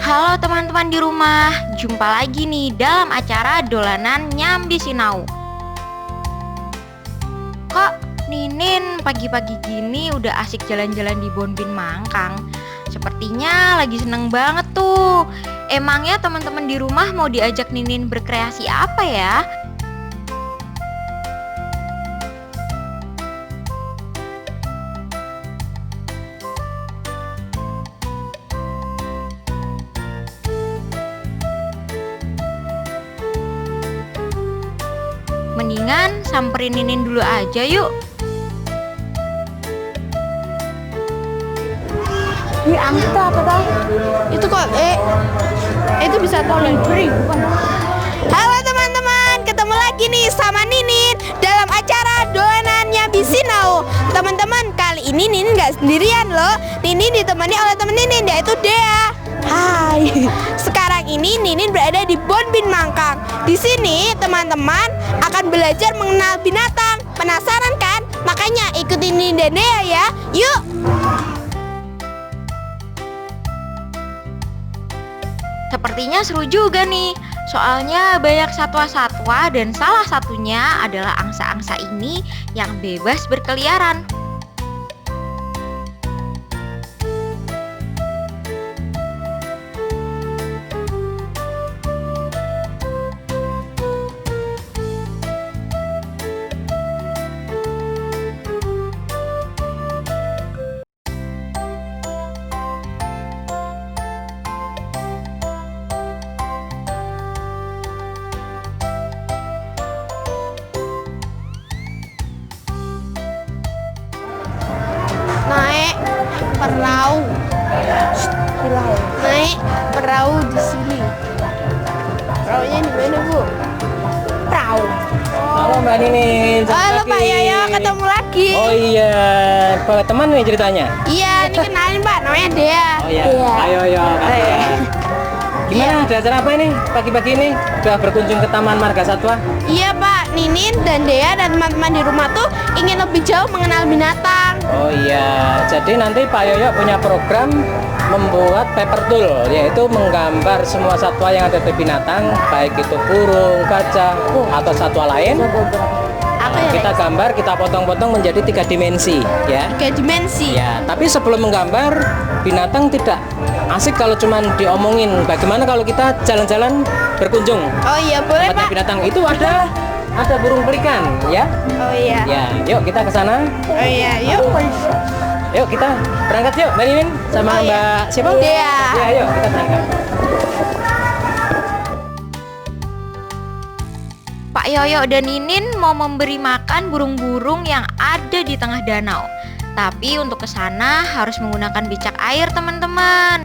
Halo teman-teman di rumah, jumpa lagi nih dalam acara dolanan Nyambi Sinau. Kok Ninin pagi-pagi gini udah asik jalan-jalan di Bonbin Mangkang? Sepertinya lagi seneng banget tuh. Emangnya teman-teman di rumah mau diajak Ninin berkreasi apa ya? Mendingan samperin Ninin dulu aja yuk. Itu apa tau? Itu kok itu bisa tol libre bukan? Halo teman-teman, ketemu lagi nih sama Ninin dalam acara dolanan Nyambi Sinau. Teman-teman, kali ini Ninin nggak sendirian loh. Ninin ditemani oleh teman Ninin yaitu Dea. Hai. Sekarang ini Ninin berada di Bonbin Mangkang. Di sini teman-teman akan belajar mengenal binatang. Penasaran kan? Makanya ikutin Ninin dan Dea ya. Yuk. Sepertinya seru juga nih. Soalnya banyak satwa-satwa dan salah satunya adalah angsa-angsa ini yang bebas berkeliaran. Naik perahu. Naik perahu di sini. Perahunya di mana, Bu? Perahu. Halo Mbak Ninin, Halo Pak Yoyo, ketemu lagi. Oh iya, Pak teman nih ceritanya. Iya, ini kenalin Pak, namanya Dea. Oh iya, ayo yo. Gimana ada acara apa ini pagi-pagi ini? Sudah berkunjung ke Taman Marga Satwa? Iya Pak, Ninin dan Dea dan teman-teman di rumah tuh ingin lebih jauh mengenal binatang. Oh iya, jadi nanti Pak Yoyo punya program membuat paper tool, yaitu menggambar semua satwa yang ada di binatang, baik itu burung, gajah, atau satwa lain. Apa ya? Kita gambar, kita potong-potong menjadi 3 dimensi, ya. 3 dimensi. Ya, tapi sebelum menggambar binatang tidak asik kalau cuman diomongin. Bagaimana kalau kita jalan-jalan berkunjung? Oh iya, boleh Tempatnya Pak. binatang itu ada burung pelikan, ya. Oh iya. Ya, yuk kita ke sana. Oh iya, yuk. Yuk kita berangkat yuk, Mbak Nimin sama Oh, iya. Mbak siapa? Dea. Ya, yuk kita berangkat. Pak Yoyo dan Ninin mau memberi makan burung-burung yang ada di tengah danau. Tapi untuk ke sana harus menggunakan becak air, teman-teman.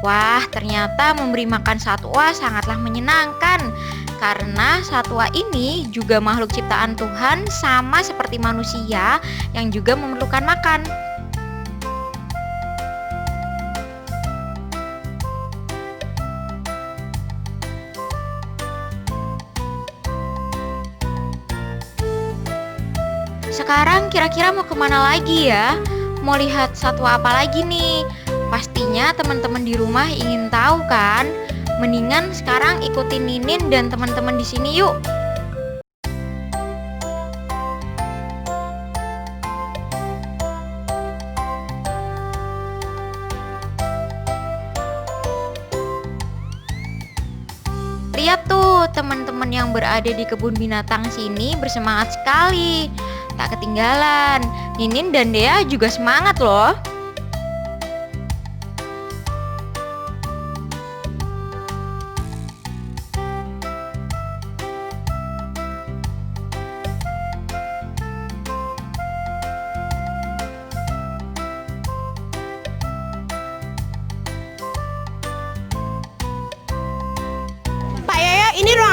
Wah, ternyata memberi makan satwa sangatlah menyenangkan. Karena satwa ini juga makhluk ciptaan Tuhan sama seperti manusia yang juga memerlukan makan. Sekarang kira-kira mau kemana lagi ya? Mau lihat satwa apa lagi nih? Pastinya teman-teman di rumah ingin tahu kan? Mendingan sekarang ikutin Ninin dan teman-teman di sini yuk. Lihat tuh, teman-teman yang berada di kebun binatang sini bersemangat sekali. Tak ketinggalan, Ninin dan Dea juga semangat loh.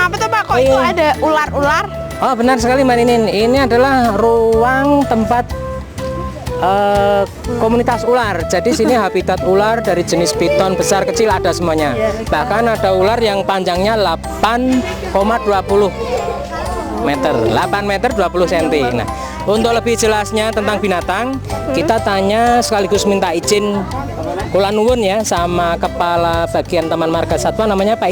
apa tuh Pak? Kok itu ada ular-ular? Oh benar sekali Mbak Ninin, ini adalah ruang tempat komunitas ular. Jadi sini habitat ular dari jenis piton besar kecil ada semuanya. Bahkan ada ular yang panjangnya 8,20 meter, 8 meter 20 cm. Nah, untuk lebih jelasnya tentang binatang, kita tanya sekaligus minta izin kula nuwun ya sama kepala bagian Taman Marga Satwa, namanya Pak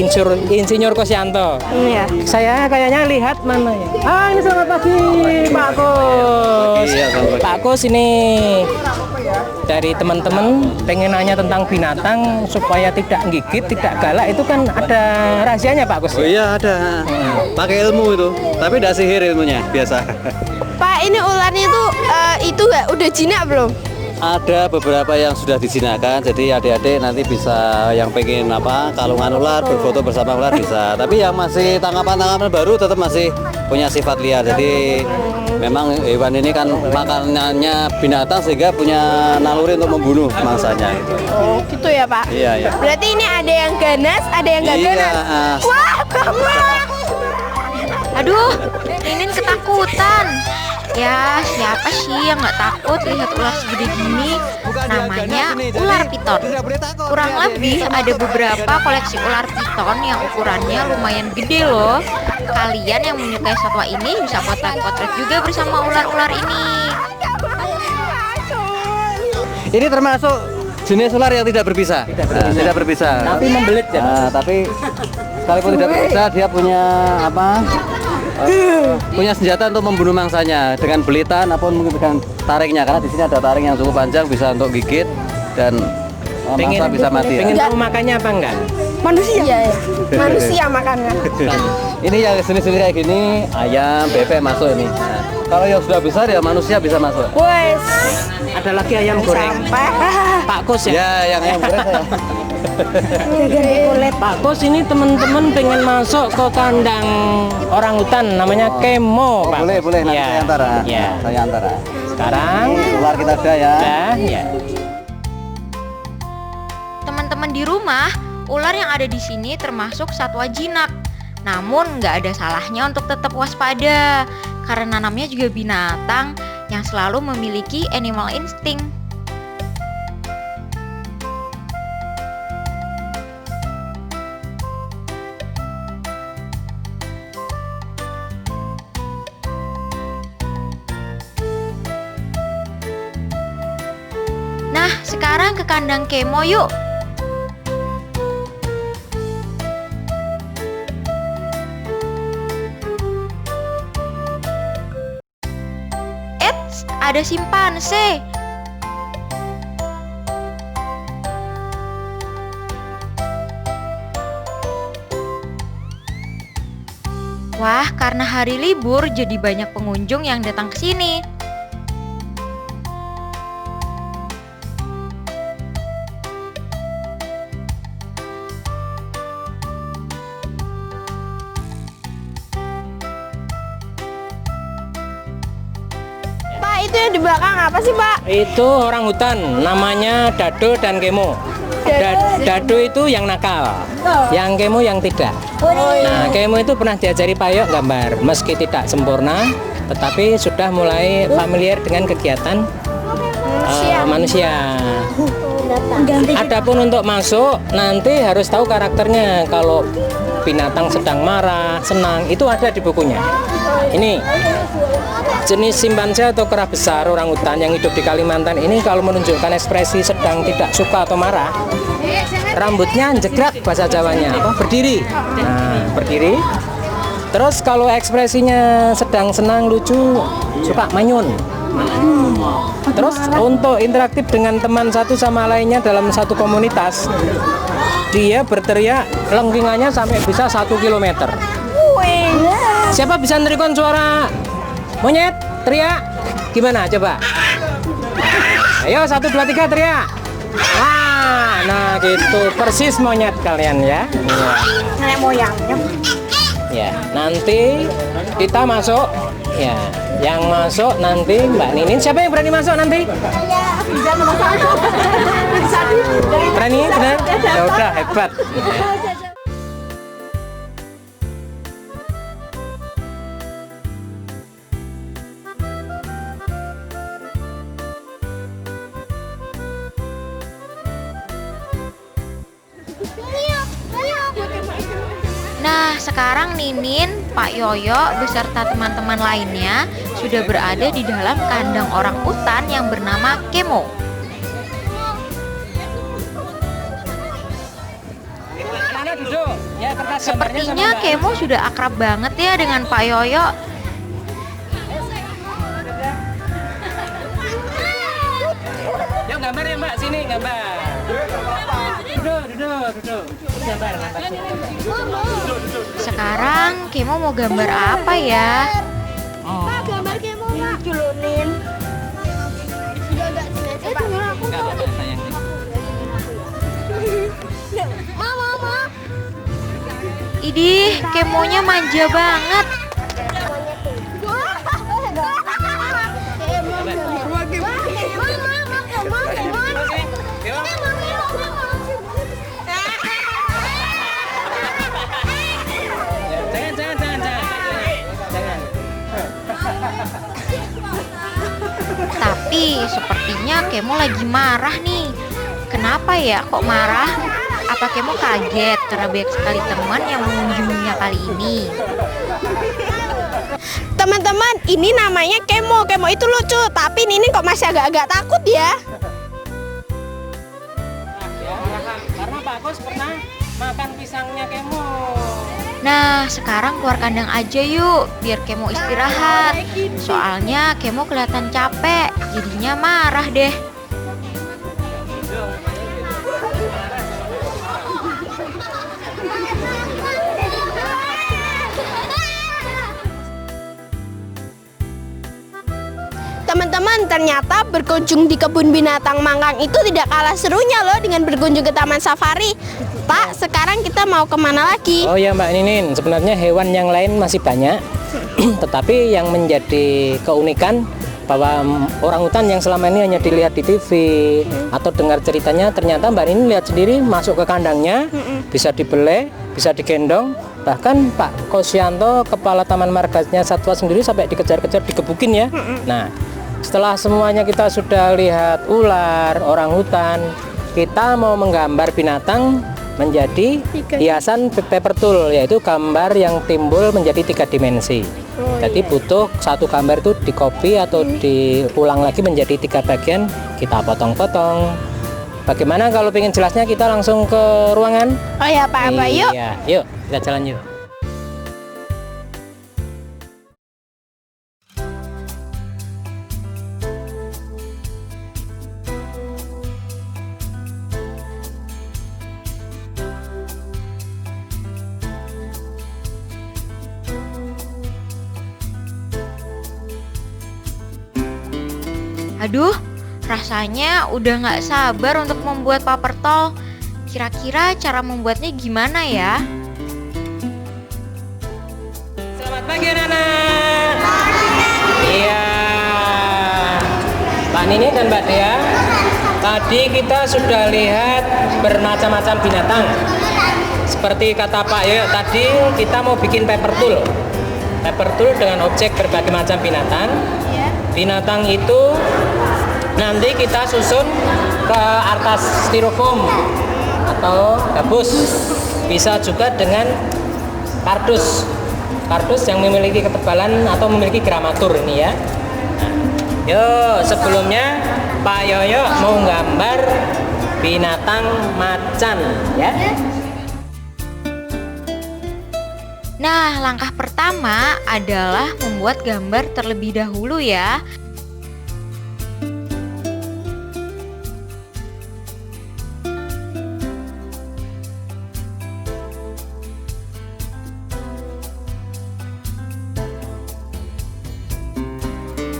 Insinyur Kosyanto. Iya. Saya kayaknya lihat mana ya. Ini selamat pagi Pak Kos. Pak Kos ini dari teman-teman pengen nanya tentang binatang supaya tidak gigit, tidak galak, itu kan ada rahasianya Pak Kos. Oh iya ada. Pakai ilmu itu, tapi tidak sihir ilmunya biasa. Pak, ini ularnya itu nggak udah jinak belum? Ada beberapa yang sudah dijinakan, jadi adik-adik nanti bisa yang pengen kalungan ular, berfoto bersama ular bisa. Tapi yang masih tangkapan-tangkapan baru tetap masih punya sifat liar. Jadi memang hewan ini kan makanannya binatang sehingga punya naluri untuk membunuh mangsanya. Gitu. Oh gitu ya Pak? Iya iya. Berarti ini ada yang ganas, ada yang nggak ganas. Wah, bagus. Aduh, Ninin ketakutan. Ya, siapa sih yang nggak takut lihat ular segede gini? Namanya ular piton. Kurang lebih ada beberapa koleksi ular piton yang ukurannya lumayan gede loh. Kalian yang menyukai satwa ini bisa potret-potret juga bersama ular-ular ini. Ini termasuk jenis ular yang tidak berbisa. Tidak berbisa. Tapi membelit ya. Tapi sekalipun tidak berbisa, dia punya punya senjata untuk membunuh mangsanya dengan belitan ataupun mungkin dengan taringnya, karena di sini ada taring yang cukup panjang bisa untuk gigit dan mangsa bisa mati. Pengen tahu makannya apa enggak? Manusia ya? Manusia makannya. Ini yang jenis-jenis kayak gini, ayam, bebek masuk ini. Nah, kalau yang sudah besar ya manusia bisa masuk. Wes. Ada lagi ayam goreng. Pak Kos ya? Ya, yang ayam goreng saya. Pak Kos, ini teman-teman pengen masuk ke kandang orang hutan namanya kemo, Pak. Boleh, nanti Ya. saya antara. Ya. Saya antara. Sekarang Ular kita sudah ya. ya. Teman-teman di rumah, ular yang ada di sini termasuk satwa jinak. Namun nggak ada salahnya untuk tetap waspada, karena namanya juga binatang yang selalu memiliki animal instinct. Nah, sekarang ke kandang kemo yuk. Eits, ada simpanse. Wah, karena hari libur jadi banyak pengunjung yang datang ke sini. Pak, itu yang di belakang apa sih Pak? Itu orang hutan, namanya Dado dan Kemo. Dado itu yang nakal, yang Kemo yang tidak. Nah, Kemo itu pernah diajari Payok gambar, meski tidak sempurna, tetapi sudah mulai familiar dengan kegiatan manusia. Adapun untuk masuk, nanti harus tahu karakternya. Kalau binatang sedang marah, senang, itu ada di bukunya. Ini jenis simpanse atau kera besar orang hutan yang hidup di Kalimantan ini kalau menunjukkan ekspresi sedang tidak suka atau marah, rambutnya jegrak bahasa Jawanya, berdiri. Nah, berdiri. Terus kalau ekspresinya sedang senang, lucu, suka manyun. Terus untuk interaktif dengan teman satu sama lainnya dalam satu komunitas, dia berteriak lengkingannya sampai bisa 1 kilometer. Siapa bisa nerikon suara monyet teriak? Gimana coba? Ayo 1, 2, 3 teriak. Nah gitu persis monyet kalian ya. Nenek moyangnya. Ya, nanti kita masuk. Ya, yang masuk nanti Mbak Ninin. Siapa yang berani masuk nanti? Berani, benar? Ya udah hebat. sekarang Ninin, Pak Yoyo, beserta teman-teman lainnya sudah berada di dalam kandang orang utan yang bernama Kemo. Sepertinya Kemo sudah akrab banget ya dengan Pak Yoyo. Yuk gambar ya Mbak, sini gambar. Duduk. Gambar. Sekarang Kemo mau gambar apa ya? Gambar Kemo, Mak. Culunin. Mama. Idih, Kemonya manja banget. Jangan. Tapi sepertinya Kemo lagi marah nih. Kenapa ya kok marah? Apa Kemo kaget karena banyak sekali teman yang mengunjunginya kali ini? Teman-teman, ini namanya Kemo. Kemo itu lucu, tapi Nini kok masih agak-agak takut ya? Karena Pak Kos pernah makan pisangnya Kemo. Nah, sekarang keluar kandang aja yuk, biar Kemo istirahat. Soalnya Kemo kelihatan capek, jadinya marah deh. Teman-teman, ternyata berkunjung di kebun binatang Mangkang itu tidak kalah serunya loh dengan berkunjung ke taman safari. Pak, sekarang kita mau kemana lagi? Oh ya Mbak Ninin, sebenarnya hewan yang lain masih banyak. Tetapi yang menjadi keunikan bahwa orangutan yang selama ini hanya dilihat di TV atau dengar ceritanya, ternyata Mbak Ninin lihat sendiri masuk ke kandangnya, bisa dibeleh, bisa digendong. Bahkan Pak Kosyanto, kepala Taman Marganya Satwa sendiri sampai dikejar-kejar, digebukin ya. Nah, setelah semuanya kita sudah lihat ular, orangutan, kita mau menggambar binatang menjadi hiasan paper tool, yaitu gambar yang timbul menjadi 3 dimensi. Jadi butuh satu gambar itu dikopi atau diulang lagi menjadi 3 bagian, kita potong-potong. Bagaimana kalau pengen jelasnya kita langsung ke ruangan? Oh ya Pak, apa yuk? Iya, yuk kita jalan yuk. Aduh, rasanya udah nggak sabar untuk membuat paper tol. Kira-kira cara membuatnya gimana ya? Selamat pagi anak-anak. Iya, Pak Nini dan Mbak Dea, tadi kita sudah lihat bermacam-macam binatang. Seperti kata Pak Yoyo tadi, kita mau bikin paper tool. Paper tool dengan objek berbagai macam binatang. Binatang itu nanti kita susun ke atas styrofoam atau gabus, bisa juga dengan kardus yang memiliki ketebalan atau memiliki gramatur ini ya. Yuk, sebelumnya Pak Yoyo mau gambar binatang macan ya. Nah, langkah pertama adalah membuat gambar terlebih dahulu ya.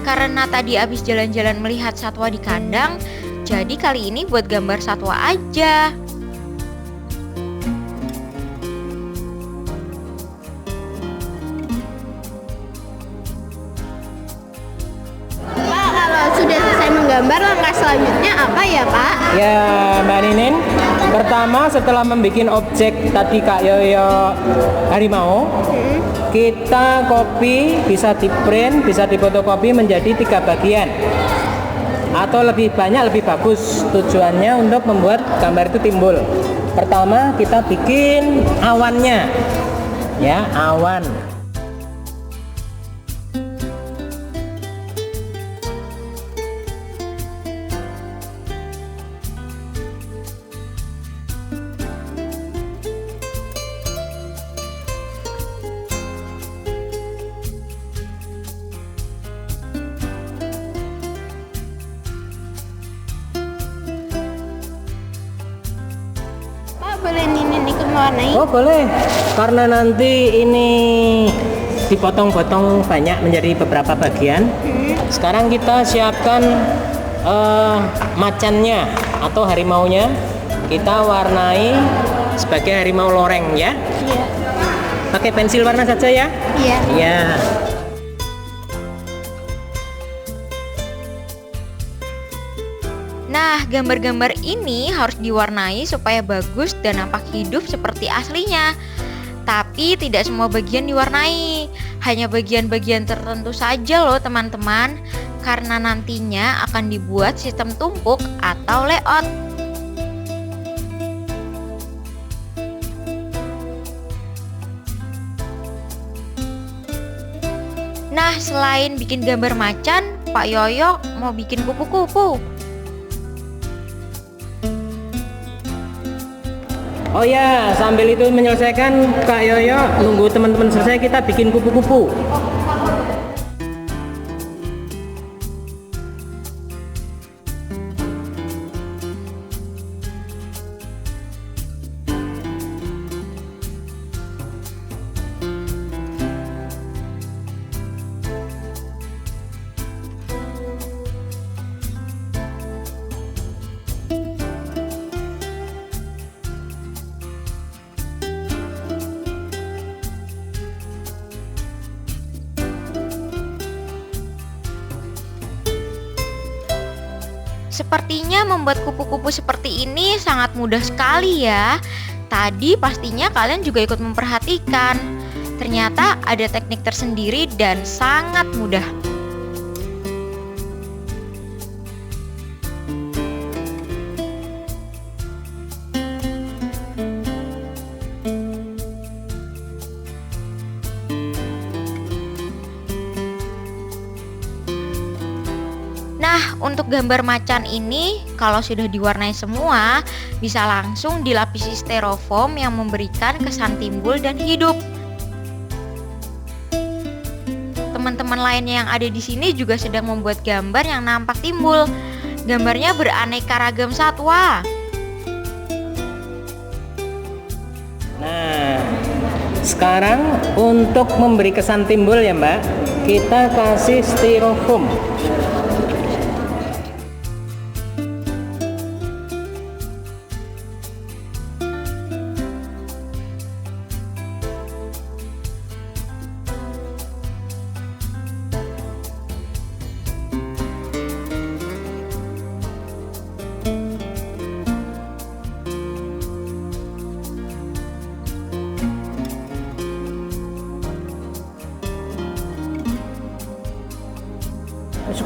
Karena tadi habis jalan-jalan melihat satwa di kandang, jadi kali ini buat gambar satwa aja. Pak, kalau sudah selesai menggambar, langkah selanjutnya apa ya Pak? Ya Mbak Ninin, pertama setelah membuat objek tadi Kak Yoyo harimau, kita copy, bisa di print, bisa difotokopi menjadi 3 bagian atau lebih banyak lebih bagus. Tujuannya untuk membuat gambar itu timbul. Pertama kita bikin awannya ya, awan. Pak, boleh Ninin ikut mewarnai? Oh boleh, karena nanti ini dipotong-potong banyak menjadi beberapa bagian. Sekarang kita siapkan macannya atau harimaunya. Kita warnai sebagai harimau loreng ya. Iya. Pakai pensil warna saja ya. Iya. Iya. Nah, gambar-gambar ini harus diwarnai supaya bagus dan nampak hidup seperti aslinya. Tapi tidak semua bagian diwarnai, hanya bagian-bagian tertentu saja loh teman-teman, karena nantinya akan dibuat sistem tumpuk atau layout. Nah, selain bikin gambar macan, Pak Yoyo mau bikin kupu-kupu. Oh ya, sambil itu menyelesaikan Kak Yoyo, nunggu teman-teman selesai kita bikin kupu-kupu. Sepertinya membuat kupu-kupu seperti ini sangat mudah sekali ya. Tadi pastinya kalian juga ikut memperhatikan. Ternyata ada teknik tersendiri dan sangat mudah. Nah, untuk gambar macan ini, kalau sudah diwarnai semua, bisa langsung dilapisi styrofoam yang memberikan kesan timbul dan hidup. Teman-teman lainnya yang ada di sini juga sedang membuat gambar yang nampak timbul. Gambarnya beraneka ragam satwa. Nah, sekarang untuk memberi kesan timbul ya Mbak, kita kasih styrofoam.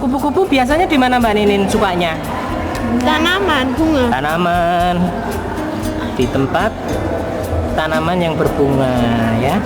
Kupu-kupu biasanya di mana Mbak Ninin sukanya? Tanaman, bunga. Tanaman, di tempat tanaman yang berbunga ya.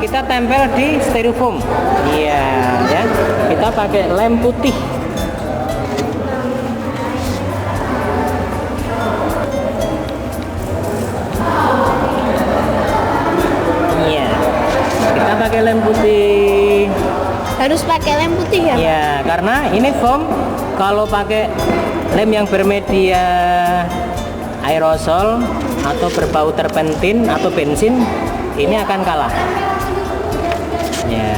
Kita tempel di styrofoam. Iya, ya. Kita pakai lem putih. Iya. Kita pakai lem putih. Harus pakai lem putih ya? Ya, karena ini foam kalau pakai lem yang bermedia aerosol atau berbau terpentin atau bensin, ini akan kalah. Ya.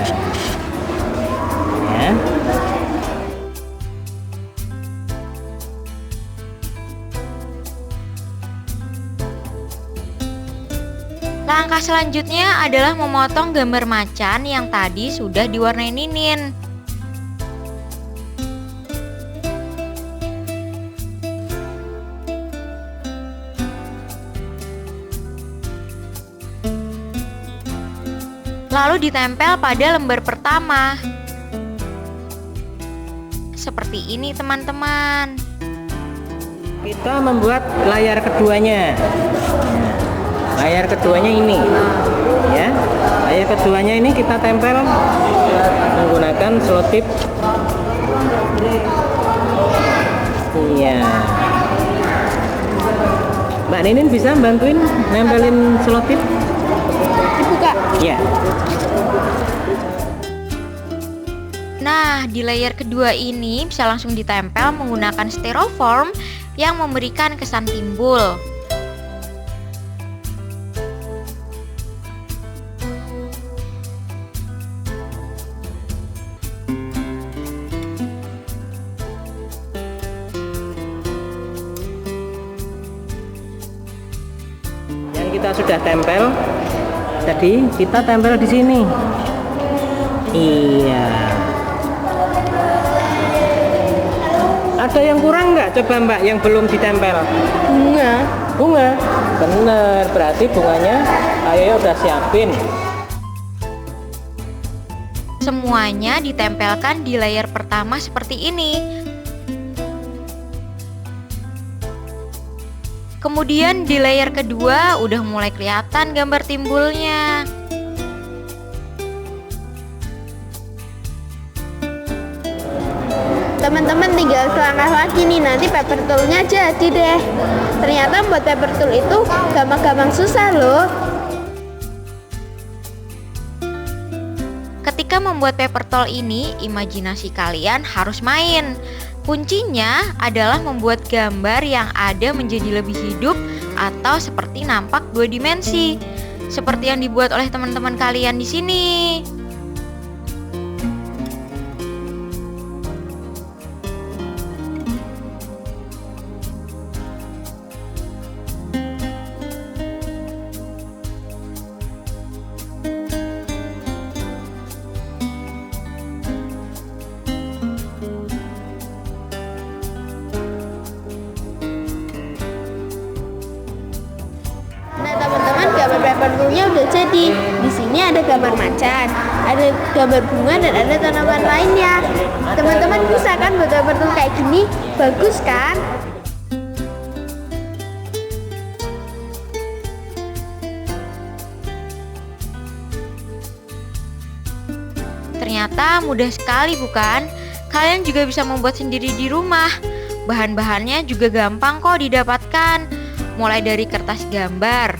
Langkah selanjutnya adalah memotong gambar macan yang tadi sudah diwarnai Ninin. Lalu ditempel pada lembar pertama. Seperti ini teman-teman. Kita membuat layar keduanya. Layar keduanya ini, ya. Layar keduanya ini kita tempel menggunakan selotip. Iya. Mbak Ninin bisa bantuin nempelin selotip? Dibuka. Iya. Nah, di layar kedua ini bisa langsung ditempel menggunakan styrofoam yang memberikan kesan timbul. Yang kita sudah tempel tadi, kita tempel di sini. Iya. Ada yang kurang nggak? Coba Mbak yang belum ditempel. Bunga. Bener, berarti bunganya ayo udah siapin. Semuanya ditempelkan di layar pertama seperti ini. Kemudian di layar kedua udah mulai kelihatan gambar timbulnya. Teman-teman tinggal selangkah lagi nih, nanti paper toolnya jadi deh. Ternyata buat paper tool itu gampang-gampang susah loh. Ketika membuat paper tool ini, imajinasi kalian harus main. Kuncinya adalah membuat gambar yang ada menjadi lebih hidup atau seperti nampak dua dimensi, seperti yang dibuat oleh teman-teman kalian di sini. Nah teman-teman, gambar paper toolnya udah jadi. Di sini ada gambar macan, ada gambar bunga, dan ada tanaman lainnya. Teman-teman bisa kan buat paper tool kayak gini? Bagus kan? Ternyata mudah sekali bukan? Kalian juga bisa membuat sendiri di rumah. Bahan-bahannya juga gampang kok didapatkan. Mulai dari kertas gambar,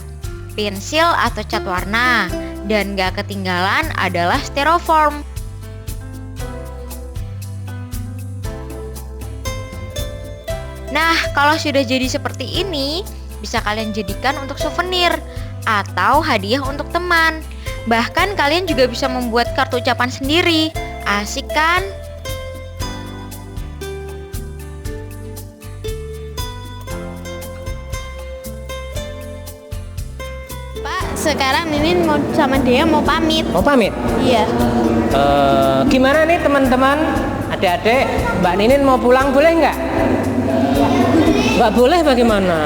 pensil atau cat warna, dan gak ketinggalan adalah styrofoam. Nah, kalau sudah jadi seperti ini, bisa kalian jadikan untuk souvenir atau hadiah untuk teman. Bahkan kalian juga bisa membuat kartu ucapan sendiri. Asik kan? Pak, sekarang Ninin mau sama Dea mau pamit. Mau pamit? Iya. Gimana nih teman-teman, adik-adik, Mbak Ninin mau pulang boleh nggak? Nggak boleh bagaimana?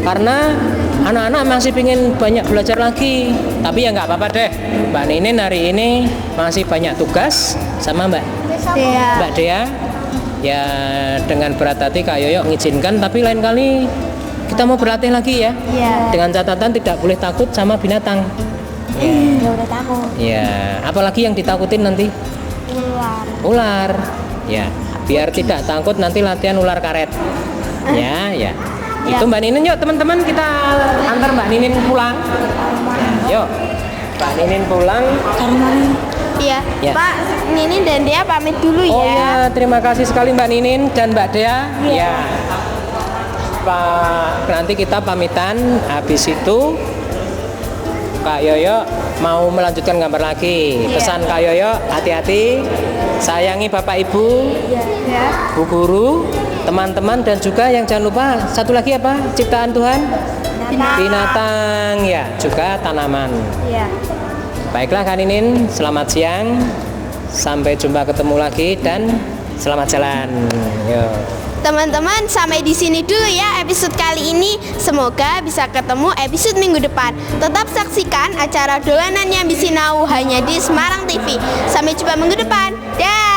Karena anak-anak masih ingin banyak belajar lagi. Tapi ya nggak apa-apa deh, Mbak Ninin hari ini masih banyak tugas sama Mbak Dea. Ya dengan berat hati Kak Yoyo ngizinkan, tapi lain kali kita mau berlatih lagi ya. Iya. Dengan catatan tidak boleh takut sama binatang. Ya udah takut. Ya, apalagi yang ditakutin nanti? Ular. Ya, biar tidak takut nanti latihan ular karet. Ya. Itu Mbak Ninin, yuk teman-teman kita antar Mbak Ninin pulang. Ya, yuk. Mbak Ninin pulang. Iya. Ya. Pak, Ninin dan Dea pamit dulu Oh ya. ya, terima kasih sekali Mbak Ninin dan Mbak Dea. Ya. Pak, nanti kita pamitan. Habis itu Kak Yoyo mau melanjutkan gambar lagi. Pesan Kak Yoyo, hati-hati, sayangi Bapak Ibu, Bu Guru, teman-teman, dan juga yang jangan lupa satu lagi apa? Ciptaan Tuhan binatang, ya, juga tanaman. Iya. Baiklah Kak Ninin, selamat siang. Sampai jumpa ketemu lagi dan selamat jalan. Yo. Teman-teman, sampai di sini dulu ya episode kali ini. Semoga bisa ketemu episode minggu depan. Tetap saksikan acara Dolanannya Bisinau hanya di Semarang TV. Sampai jumpa minggu depan. Dah.